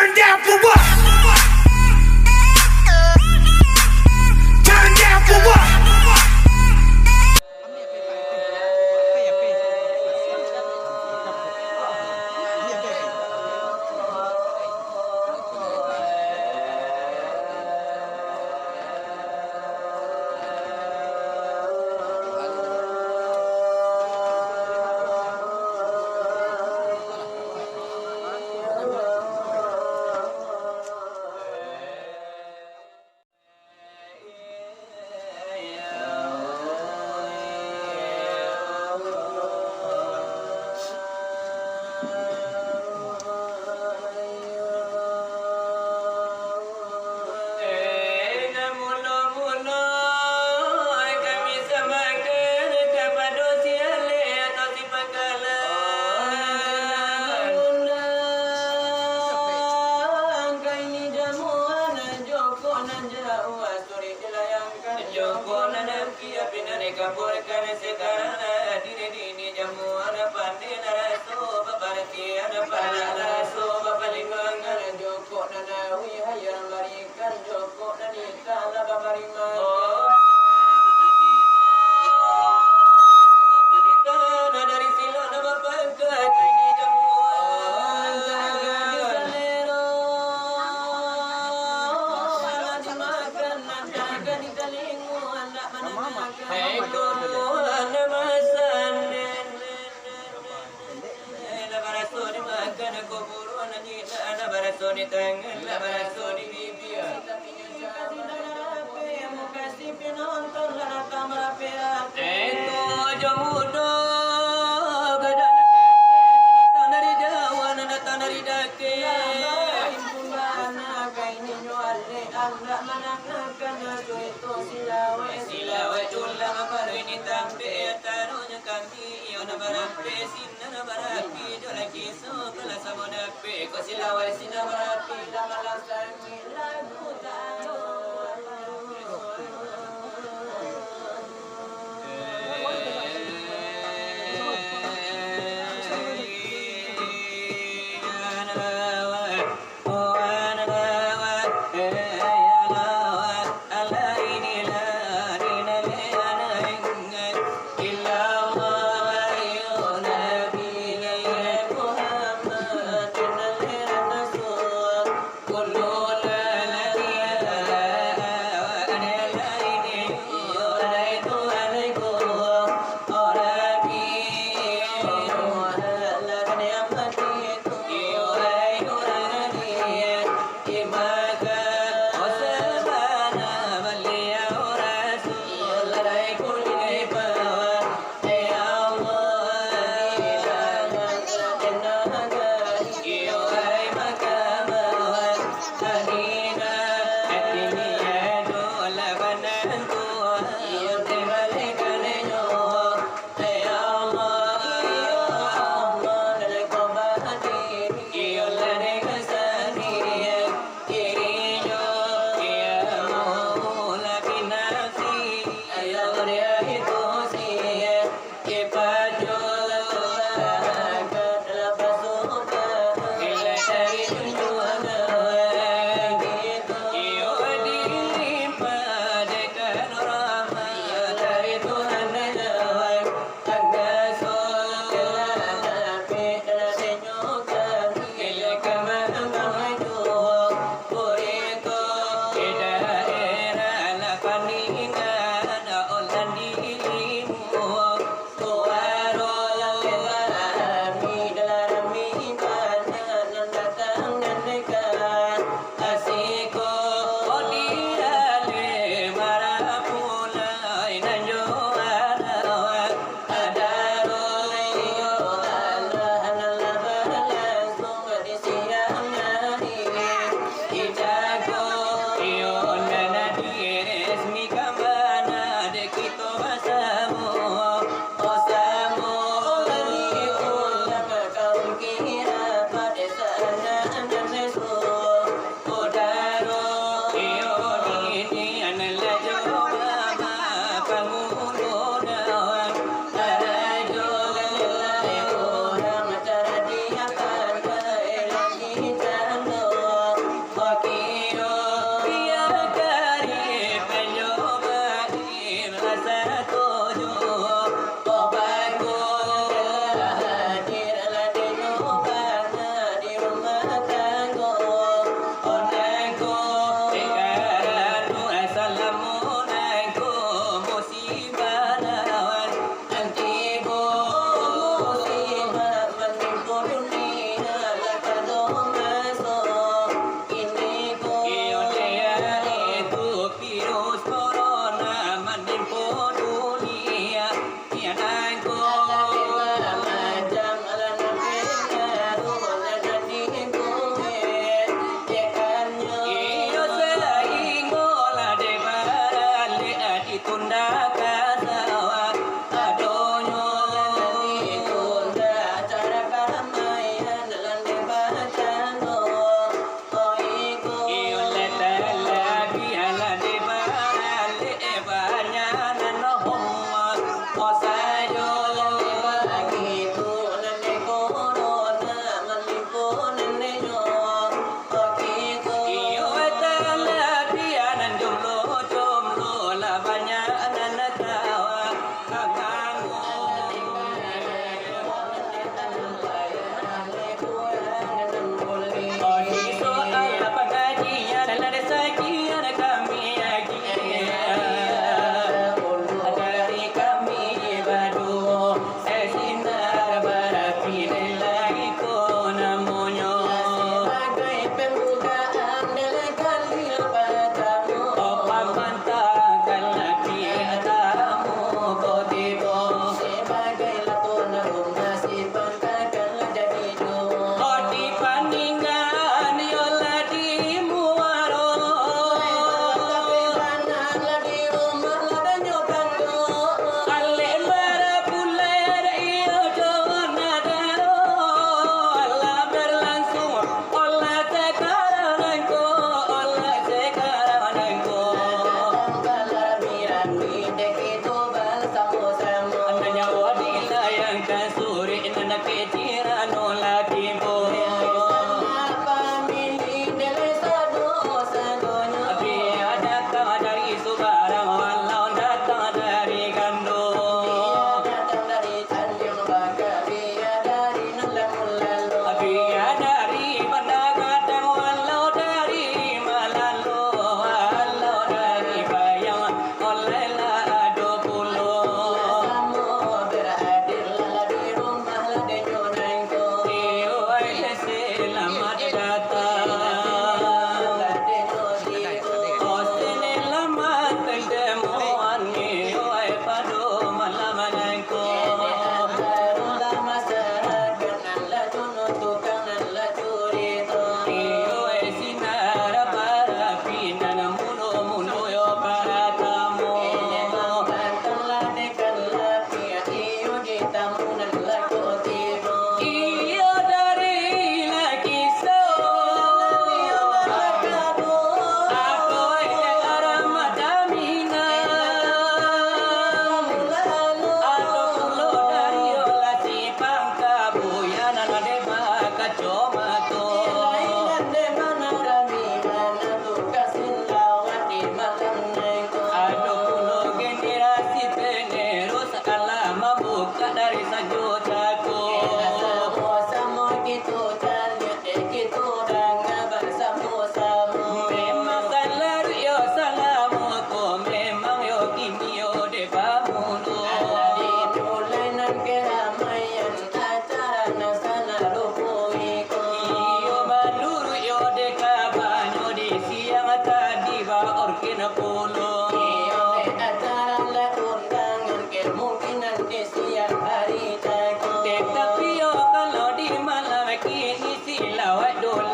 Turn down for what? Turn down for what?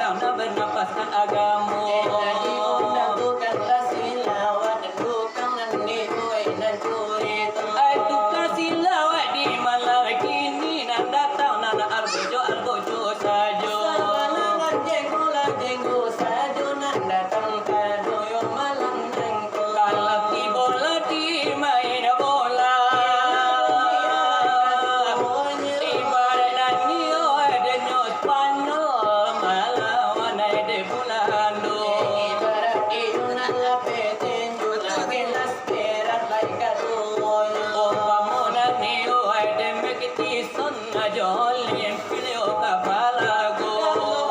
dalam bernapaskan agamu. Jadi undang bukanlah silawat dan bukan nipu dan curi. Ai tukar silawat di malam kini nan datang nan arbojo sajo. Sabanangan jenggo sajo nan datang kadoyo malam jenggo. Kalau di bola di main bola. Ibarat nani ada nyot Spanyol malawan ada bulando. Ibarat iunan lape tinju lape las perak lai kadoyo. Opamona ni ada mekiti son ajolim pilio kapalago.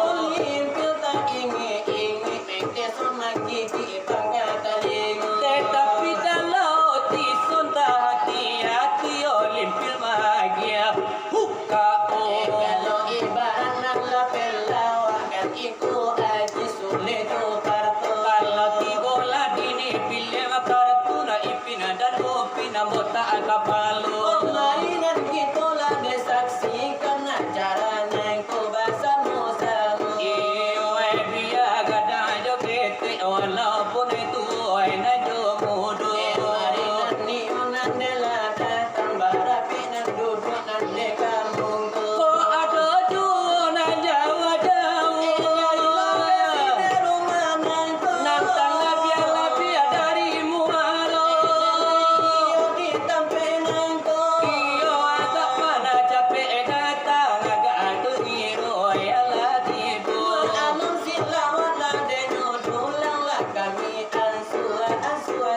Olimpil tak ingi pekte somaki di pangkataling. Tetapi kalau tison tak hati-hati olimpil bahagia. Huka Kalau ibarat nak lapel lawa kan iku aji sulit kartu. Kalau di bola dini pilih kartu na ipina dan opina mota akapalu. Permainan gitulah disaksikan acara nengko basamu samu. Iwe biya gadang joget walaupun itu na jomudo. Marinan niunan dela datang barapi nan duduk nan dekampung tu. Ko ada juna Jawa jauh. Rumah nengko. Nantang biar dari muaro. Di tampe nengko. Iyo agak mana capek datang agak keliru ya latibu. Anong silawat lang din dulang lah kami asua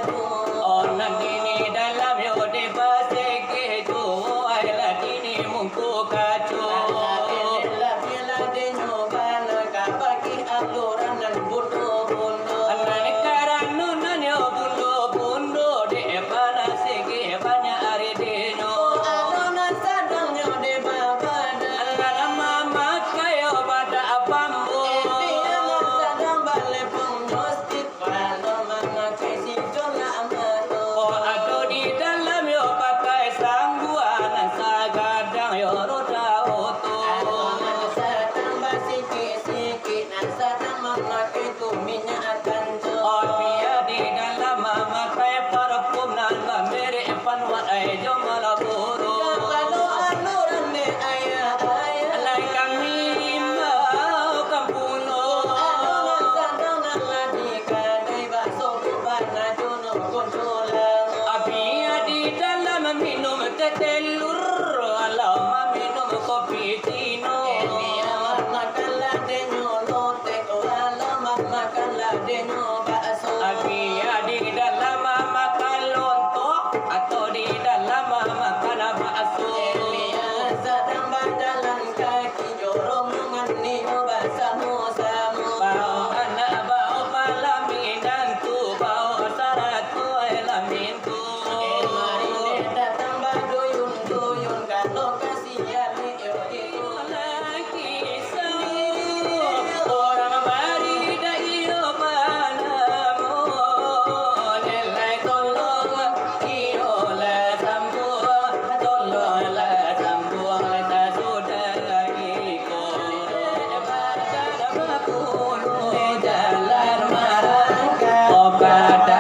Orang ini dalam yode paseke tu ay latini mungku kacu. Bila din bala kapaki aluran nan bundo. Anak karang nunan yo bundo de mana sege banyak ari deno. Alunan sadang nyo de babada. Anak mama kayo pada apambo. Dia sadang bale pengostik balo mama kesi jola amato. Oh aduh di dalam yo pakai sangguan sagadang yo roda oto. Alunan sadang basiki nan sadang mama itu minyak akan Oh biar di dalam memakai parfum nan bamere panwat ay jomala buru. Kalau aluran de ayah Alay kami mau kampuno. alunan sadang nan ladi kadai baso kubana jono konsolang. Biar di dalam minum tetelur, alam minum kopi tino. Dia makanlah denyo lote kalau makanlah denyo bakso. Biar di dalam makan lontong atau di dalam makan bakso. Dia sadang berjalan kaki jorong dengan niyo basamu samu. Bau anak bau malamin dan tu bau saratu elamin tu. Mari datang baduyun kalau kasihan yo itu. Lagi sendiri orang mari dah iyo panamu. Nelai tolong iyo la sambu, tolong la sambu tak sudah ikut. Pada bakulu jalan marangka, oh pada